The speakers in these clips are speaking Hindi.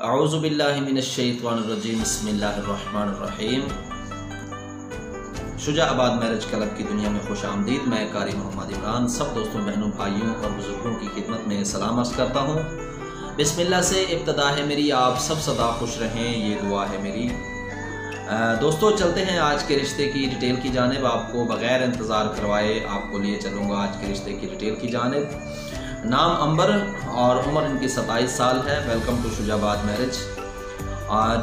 औज़ुबिल्लाहि मिनश्शैतानिर्रजीम बिस्मिल्लाहिर्रहमानिर्रहीम। शुजाआबाद मैरिज क्लब की दुनिया में खुश आमदीद। मैं कारी मोहम्मद इमरान सब दोस्तों, बहनों, भाइयों और बुजुर्गों की खिदमत में सलाम अर्ज़ करता हूँ। बिस्मिल्लाह से इब्तदा है मेरी, आप सब सदा खुश रहें, ये दुआ है मेरी। दोस्तों, चलते हैं आज के रिश्ते की डिटेल की जानिब। आपको बग़ैर इंतज़ार करवाए आपको लिए चलूँगा आज के रिश्ते की डिटेल की जानिब। नाम अंबर और उम्र इनकी 27 साल है। वेलकम टू शुजाआबाद मैरिज,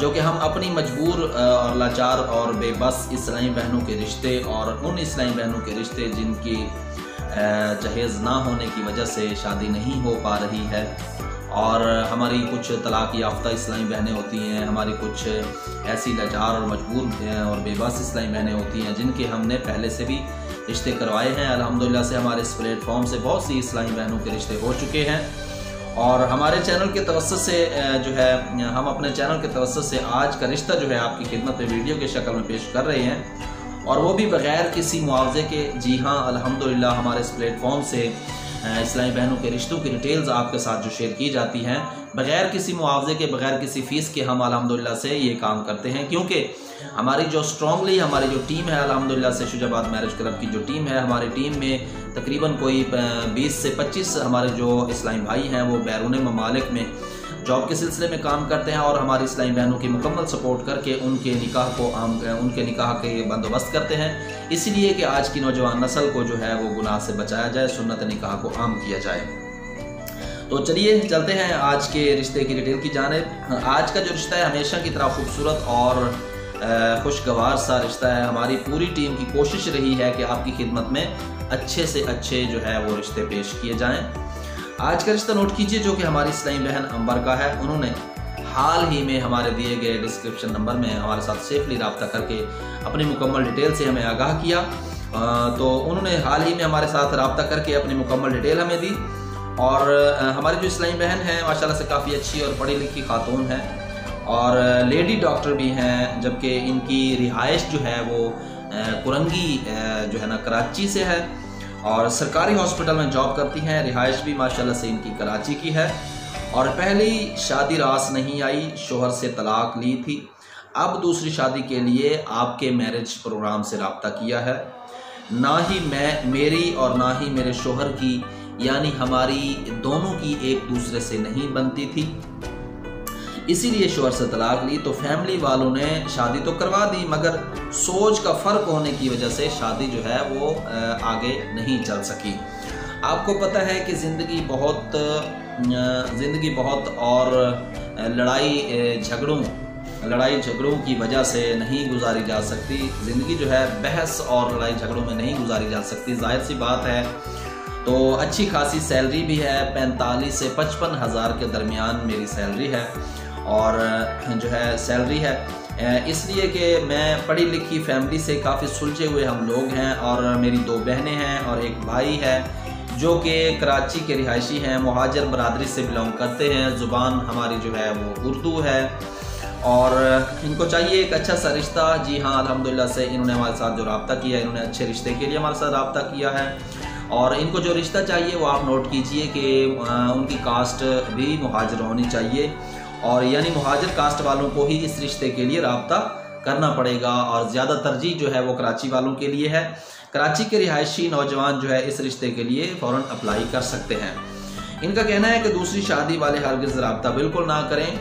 जो कि हम अपनी मजबूर और लाचार और बेबस इस्लामी बहनों के रिश्ते और उन इस्लामी बहनों के रिश्ते जिनकी जहेज़ ना होने की वजह से शादी नहीं हो पा रही है, और हमारी कुछ तलाक याफ्ता इस्लामी बहनें होती हैं, हमारी कुछ ऐसी लाचार और मजबूर और बेबस इस्लामी बहनें होती हैं जिनके हमने पहले से भी रिश्ते करवाए हैं। अल्हम्दुलिल्लाह से हमारे इस प्लेटफॉर्म से बहुत सी इस्लामी बहनों के रिश्ते हो चुके हैं, और हमारे चैनल के तवस्सुत से जो है हम अपने चैनल के तवस्सुत से आज का रिश्ता जो है आपकी खिदमत में वीडियो की शक्ल में पेश कर रहे हैं, और वो भी बग़ैर किसी मुआवजे के। जी हाँ, अल्हम्दुलिल्लाह हमारे इस प्लेटफॉर्म से इस्लामी बहनों के रिश्तों की डिटेल्स आपके साथ जो शेयर की जाती हैं बग़ैर किसी मुआवजे के, बग़ैर किसी फ़ीस के, हम अल्हम्दुलिल्लाह से ये काम करते हैं, क्योंकि हमारी जो स्ट्रॉन्गली हमारी जो टीम है अल्हम्दुलिल्लाह से शुजाआबाद मैरिज क्लब की जो टीम है, हमारी टीम में तकरीबन कोई 20 से 25 हमारे जो इस्लामी भाई हैं वो बैरून ममालिक में जॉब के सिलसिले में काम करते हैं, और हमारी इस्लामी बहनों की मुकम्मल सपोर्ट करके उनके निकाह के बंदोबस्त करते हैं, इसलिए कि आज की नौजवान नस्ल को जो है वो गुनाह से बचाया जाए, सुन्नत निकाह को आम किया जाए। तो चलिए चलते हैं आज के रिश्ते की डिटेल की जानिब। आज का जो रिश्ता है हमेशा की तरह खूबसूरत और खुशगवार सा रिश्ता है। हमारी पूरी टीम की कोशिश रही है कि आपकी खिदमत में अच्छे से अच्छे जो है वो रिश्ते पेश किए जाएं। आज का रिश्ता नोट कीजिए, जो कि हमारी इस्लामी बहन अंबर का है। उन्होंने हाल ही में हमारे दिए गए डिस्क्रिप्शन नंबर में हमारे साथ सेफली रब्ता करके अपनी मुकम्मल डिटेल से हमें आगाह किया। तो उन्होंने हाल ही में हमारे साथ रब्ता करके अपनी मुकम्मल डिटेल हमें दी, और हमारी जो इस्लामी बहन है माशाल्लाह से काफ़ी अच्छी और पढ़ी लिखी खातून है, और लेडी डॉक्टर भी हैं, जबकि इनकी रिहाइश जो है वो कुरंगी जो है ना कराची से है, और सरकारी हॉस्पिटल में जॉब करती हैं। रिहाइश भी माशाल्लाह से इनकी कराची की है, और पहली शादी रास नहीं आई, शोहर से तलाक ली थी। अब दूसरी शादी के लिए आपके मैरिज प्रोग्राम से रब्ता किया है। ना ही मेरी और ना ही मेरे शोहर की, यानी हमारी दोनों की एक दूसरे से नहीं बनती थी, इसीलिए शोहर से तलाक ली। तो फैमिली वालों ने शादी तो करवा दी, मगर सोच का फ़र्क होने की वजह से शादी जो है वो आगे नहीं चल सकी। आपको पता है कि ज़िंदगी बहुत और लड़ाई झगड़ों की वजह से नहीं गुजारी जा सकती। ज़िंदगी जो है बहस और लड़ाई झगड़ों में नहीं गुजारी जा सकती, जाहिर सी बात है। तो अच्छी खासी सैलरी भी है, 45 से 55 हज़ार के दरमियान मेरी सैलरी है, और जो है सैलरी है इसलिए कि मैं पढ़ी लिखी फैमिली से काफ़ी सुलझे हुए हम लोग हैं, और मेरी 2 बहनें हैं और एक भाई है जो कि कराची के रिहायशी हैं, मुहाजिर बरादरी से बिलोंग करते हैं। ज़ुबान हमारी जो है वो उर्दू है, और इनको चाहिए एक अच्छा सा रिश्ता। जी हाँ, अल्हम्दुलिल्लाह से इन्होंने हमारे साथ जो रब्ता किया, इन्होंने अच्छे रिश्ते के लिए हमारे साथ रब्ता किया है, और इनको जो रिश्ता चाहिए वो आप नोट कीजिए कि उनकी कास्ट भी मुहाजिर होनी चाहिए, और यानी मुहाजिर कास्ट वालों को ही इस रिश्ते के लिए रब्ता करना पड़ेगा, और ज़्यादा तरजीह जो है वो कराची वालों के लिए है। कराची के रिहायशी नौजवान जो है इस रिश्ते के लिए फ़ौरन अप्लाई कर सकते हैं। इनका कहना है कि दूसरी शादी वाले हरगिज़ रब्ता बिल्कुल ना करें,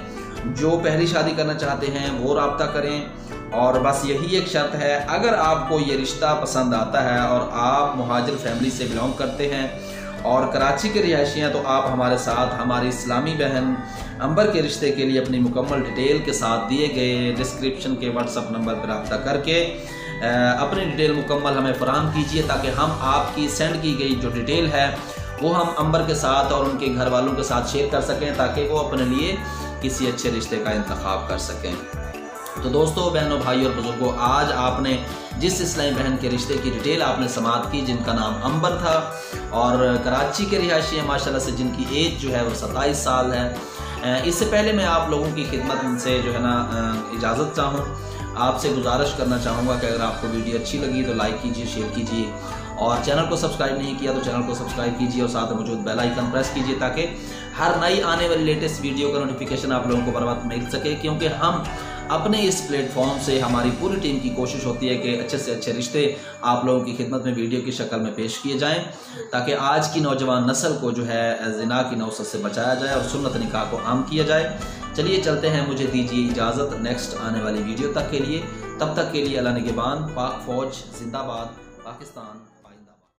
जो पहली शादी करना चाहते हैं वो रब्ता करें, और बस यही एक शर्त है। अगर आपको ये रिश्ता पसंद आता है और आप मुहाजिर फैमिली से बिलोंग करते हैं और कराची के रिहायशी हैं, तो आप हमारे साथ हमारी इस्लामी बहन अंबर के रिश्ते के लिए अपनी मुकम्मल डिटेल के साथ दिए गए डिस्क्रिप्शन के व्हाट्सअप नंबर पर रब्ता करके अपनी डिटेल मुकम्मल हमें फराहम कीजिए, ताकि हम आपकी सेंड की गई जो डिटेल है वो हम अंबर के साथ और उनके घर वालों के साथ शेयर कर सकें, ताकि वो अपने लिए किसी अच्छे रिश्ते का इंतखाब कर सकें। तो दोस्तों, बहनों, भाई और बुजुर्गों, आज आपने जिस इस्लामी बहन के रिश्ते की डिटेल आपने समाअत की, जिनका नाम अंबर था और कराची के रिहायशी है माशाल्लाह से, जिनकी एज जो है वो 27 साल है, इससे पहले मैं आप लोगों की खिदमत से जो है ना इजाज़त चाहूँ, आपसे गुजारिश करना चाहूँगा कि अगर आपको वीडियो अच्छी लगी तो लाइक कीजिए, शेयर कीजिए, और चैनल को सब्सक्राइब नहीं किया तो चैनल को सब्सक्राइब कीजिए, और साथ में मौजूद बेल आइकन प्रेस कीजिए, ताकि हर नई आने वाली लेटेस्ट वीडियो का नोटिफिकेशन आप लोगों को बर वक्त मिल सके, क्योंकि हम अपने इस प्लेटफॉर्म से हमारी पूरी टीम की कोशिश होती है कि अच्छे से अच्छे रिश्ते आप लोगों की खिदमत में वीडियो की शक्ल में पेश किए जाएं, ताकि आज की नौजवान नस्ल को जो है ज़िना की नौसत से बचाया जाए और सुन्नत निकाह को आम किया जाए। चलिए चलते हैं, मुझे दीजिए इजाज़त नेक्स्ट आने वाली वीडियो तक के लिए। तब तक के लिए अल्लाह निगहबान। पाक फौज जिंदाबाद, पाकिस्तान।